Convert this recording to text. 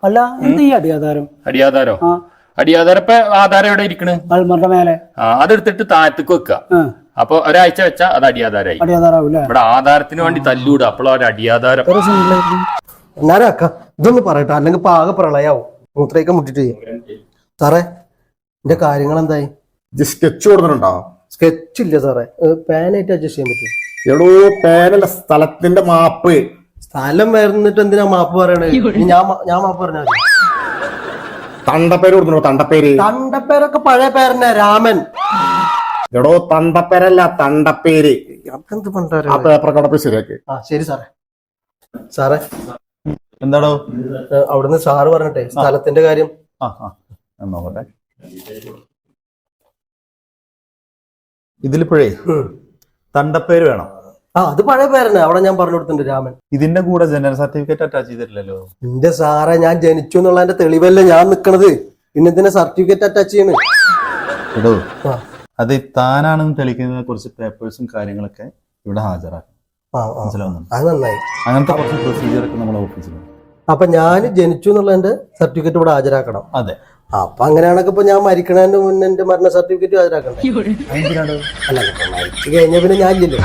അല്ല എന്ത് ഈ അടിയാധാരം? അടിയാധാരോ? അടിയാധാരം ഇപ്പൊ ആധാരം എവിടെ ഇരിക്കണ്? അൽമറിന്റെ മേലെ. അതെടുത്തിട്ട് താഴത്തേക്ക് വെക്കുക. അപ്പൊ ഒരാഴ്ച വെച്ചാ അത് അടിയാധാരമായി. ഇവിടെ ആധാരത്തിന് വേണ്ടി തല്ലൂടുക, അപ്പോഴോ ഒരു അടിയാധാരം. ഞാനാക്ക ഇതൊന്ന് പറയട്ടെ, അല്ലെങ്കിൽ ഇപ്പൊ ആകെ പ്രളയാവും. മൂത്രയൊക്കെ മുട്ടിട്ട് സാറേ എന്റെ കാര്യങ്ങൾ എന്തായി? സ്കെച്ച് കൊടുത്തിട്ടുണ്ടോ? സ്കെച്ച് ഇല്ല സാറേ, പാനായിട്ട് അഡ്ജസ്റ്റ് ചെയ്യാൻ പറ്റും. എടോ പാനല്ല, സ്ഥലത്തിന്റെ മാപ്പ്. സ്ഥലം വരുന്നിട്ട് എന്തിനാ മാപ്പ് പറയണേ? ഞാൻ മാപ്പ് പറഞ്ഞാൽ മതി. തണ്ടപ്പേര് കൊടുത്തിട്ടുണ്ടോ? തണ്ടപ്പേര്. തണ്ടപ്പേരൊക്കെ പഴയ പേരന്നെ, രാമൻ. എടോ തണ്ടപ്പേരല്ല, തണ്ടപ്പേര്. എന്ത് പണ്ടാ ആ പേപ്പർ കടപ്പ് ശരിയാക്കി. ശരി സാറേ. സാറേ എന്താടോ അവിടുന്ന് സാറ് പറഞ്ഞിട്ടെ സ്ഥലത്തിന്റെ കാര്യം. നോക്കട്ടെ. ഇതിലിപ്പോഴേ തണ്ടപ്പേര് വേണം. അത് പഴയ പേരന്നെ, അവിടെ ഞാൻ പറഞ്ഞു കൊടുത്തിട്ടുണ്ട്, രാമൻ. ഇതിന്റെ കൂടെ ജനറൽ സർട്ടിഫിക്കറ്റ് അറ്റാച്ച് ചെയ്തിട്ടില്ലല്ലോ. എന്റെ സാറേ, ഞാൻ ജനിച്ചു എന്നുള്ളതിന്റെ തെളിവല്ലേ ഞാൻ നിക്കണത്, പിന്നെ എന്തിനാ സർട്ടിഫിക്കറ്റ് അറ്റാച്ച് ചെയ്യണ്? എടോ അത് താനാണെന്ന് തെളിയിക്കുന്ന കുറച്ച് പേപ്പേഴ്സും കാര്യങ്ങളൊക്കെ ഇവിടെ ഹാജരാക്കും. അത് നന്നായി. അങ്ങനത്തെ കുറച്ച് പ്രൊസീജിയർ ഒക്കെ നമ്മുടെ ഓഫീസിലുണ്ട്. അപ്പൊ ഞാൻ ജനിച്ചു എന്നുള്ളതിന്റെ സർട്ടിഫിക്കറ്റ് ഇവിടെ ഹാജരാക്കണം. അതെ. അപ്പൊ അങ്ങനെയാണെങ്കിൽ ഇപ്പൊ ഞാൻ മരിക്കണതിന്റെ മുന്നേ എന്റെ മരണ സർട്ടിഫിക്കറ്റ് ഹാജരാക്കണ്ടേ? അല്ല, മരിച്ചു കഴിഞ്ഞ പിന്നെ ഞാൻ ഇല്ലല്ലോ.